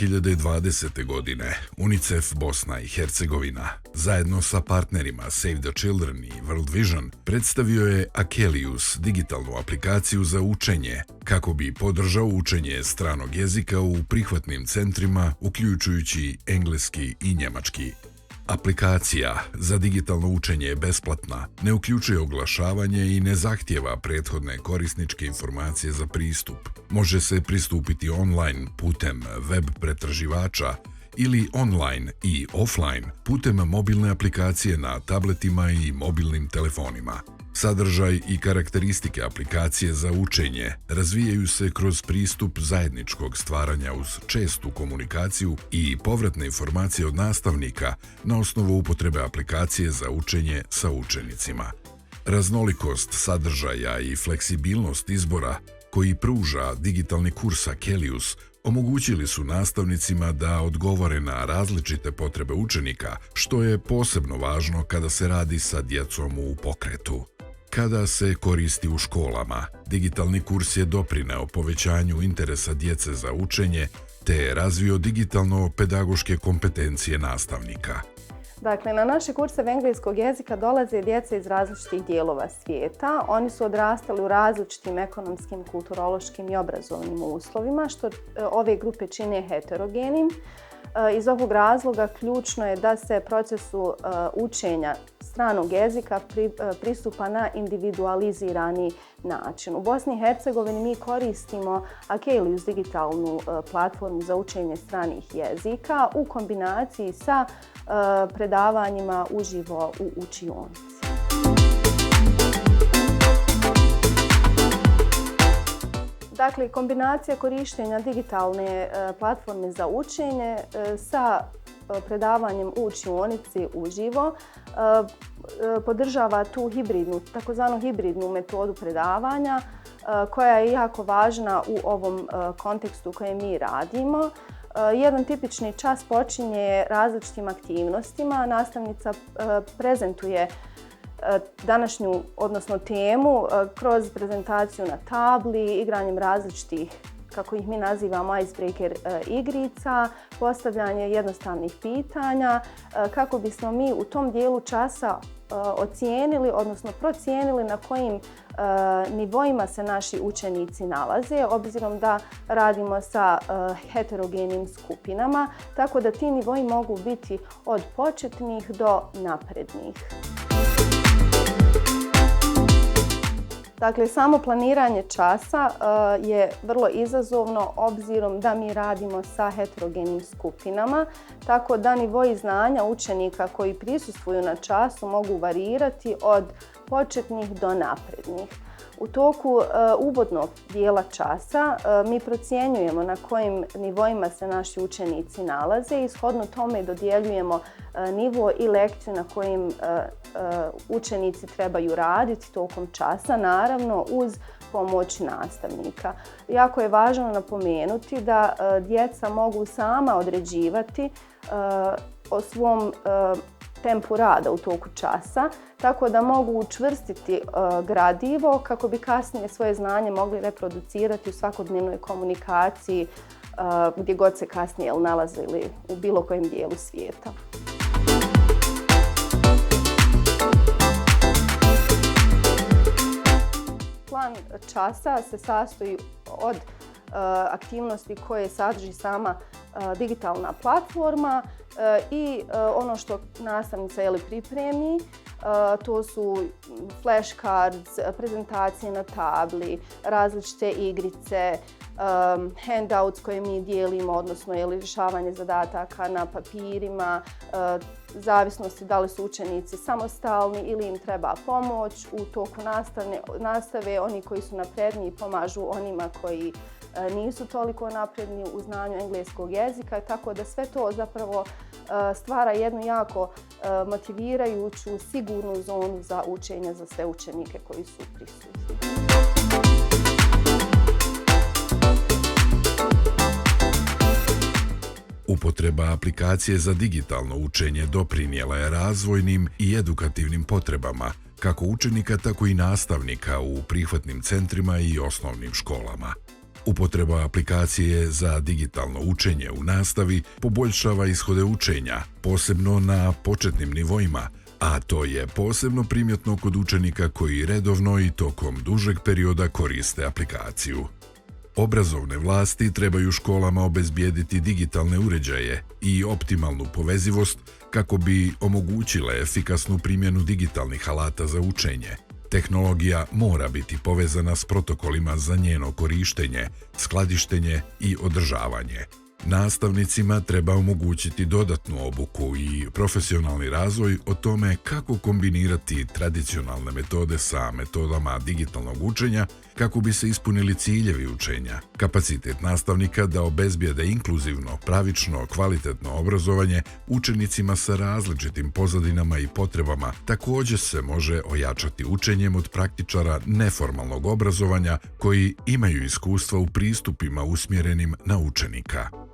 2020. godine UNICEF Bosna i Hercegovina zajedno sa partnerima Save the Children i World Vision predstavio je Akelius, digitalnu aplikaciju za učenje, kako bi podržao učenje stranog jezika u prihvatnim centrima, uključujući engleski i njemački. Aplikacija za digitalno učenje je besplatna, ne uključuje oglašavanje i ne zahtijeva prethodne korisničke informacije za pristup. Može se pristupiti online putem web pretraživača ili online i offline putem mobilne aplikacije na tabletima i mobilnim telefonima. Sadržaj i karakteristike aplikacije za učenje razvijaju se kroz pristup zajedničkog stvaranja uz čestu komunikaciju i povratne informacije od nastavnika na osnovu upotrebe aplikacije za učenje sa učenicima. Raznolikost sadržaja i fleksibilnost izbora koji pruža digitalni kurs Akelius omogućili su nastavnicima da odgovore na različite potrebe učenika, što je posebno važno kada se radi sa djecom u pokretu. Kada se koristi u školama, digitalni kurs je doprineo povećanju interesa djece za učenje te je razvio digitalno-pedagoške kompetencije nastavnika. Dakle, na naše kurseve engleskog jezika dolaze djeca iz različitih dijelova svijeta. Oni su odrastali u različitim ekonomskim, kulturološkim i obrazovnim uslovima, što ove grupe čine heterogenim. Iz ovog razloga ključno je da se procesu učenja stranog jezika pristupa na individualizirani način. U Bosni i Hercegovini mi koristimo Akelius, digitalnu platformu za učenje stranih jezika u kombinaciji sa predavanjima uživo u učionici. Dakle, kombinacija korištenja digitalne platforme za učenje sa predavanjem u učionici uživo podržava tu takozvanu hibridnu metodu predavanja koja je jako važna u ovom kontekstu u kojem mi radimo. Jedan tipični čas počinje različitim aktivnostima. Nastavnica prezentuje današnju, odnosno temu, kroz prezentaciju na tabli, igranjem različitih, kako ih mi nazivamo, icebreaker igrica, postavljanje jednostavnih pitanja, kako bismo mi u tom dijelu časa ocijenili, odnosno procijenili na kojim nivoima se naši učenici nalaze, obzirom da radimo sa heterogenim skupinama, tako da ti nivoji mogu biti od početnih do naprednih. Dakle, samo planiranje časa je vrlo izazovno obzirom da mi radimo sa heterogenim skupinama, tako da nivoi znanja učenika koji prisustvuju na času mogu varirati od početnih do naprednih. U toku uvodnog dijela časa mi procjenjujemo na kojim nivoima se naši učenici nalaze i shodno tome dodjeljujemo nivo i lekciju na kojim učenici trebaju raditi tokom časa, naravno uz pomoć nastavnika. Jako je važno napomenuti da djeca mogu sama određivati o svom tempu rada u toku časa, tako da mogu učvrstiti gradivo kako bi kasnije svoje znanje mogli reproducirati u svakodnevnoj komunikaciji gdje god se kasnije nalazili u bilo kojem dijelu svijeta. Plan časa se sastoji od aktivnosti koje sadrži sama digitalna platforma i ono što nastavnica pripremi. To su flashcards, prezentacije na tabli, različite igrice, handouts koje mi dijelimo, odnosno rješavanje zadataka na papirima, zavisnosti da li su učenici samostalni ili im treba pomoć. U toku nastave oni koji su napredniji pomažu onima koji nisu toliko napredni u znanju engleskog jezika, tako da sve to zapravo stvara jednu jako motivirajuću, sigurnu zonu za učenje za sve učenike koji su prisutni. Upotreba aplikacije za digitalno učenje doprinijela je razvojnim i edukativnim potrebama kako učenika, tako i nastavnika u prihvatnim centrima i osnovnim školama. Upotreba aplikacije za digitalno učenje u nastavi poboljšava ishode učenja, posebno na početnim nivoima, a to je posebno primjetno kod učenika koji redovno i tokom dužeg perioda koriste aplikaciju. Obrazovne vlasti trebaju školama obezbijediti digitalne uređaje i optimalnu povezivost kako bi omogućile efikasnu primjenu digitalnih alata za učenje. Tehnologija mora biti povezana s protokolima za njeno korištenje, skladištenje i održavanje. Nastavnicima treba omogućiti dodatnu obuku i profesionalni razvoj o tome kako kombinirati tradicionalne metode sa metodama digitalnog učenja kako bi se ispunili ciljevi učenja. Kapacitet nastavnika da obezbijede inkluzivno, pravično, kvalitetno obrazovanje učenicima sa različitim pozadinama i potrebama također se može ojačati učenjem od praktičara neformalnog obrazovanja koji imaju iskustva u pristupima usmjerenim na učenika.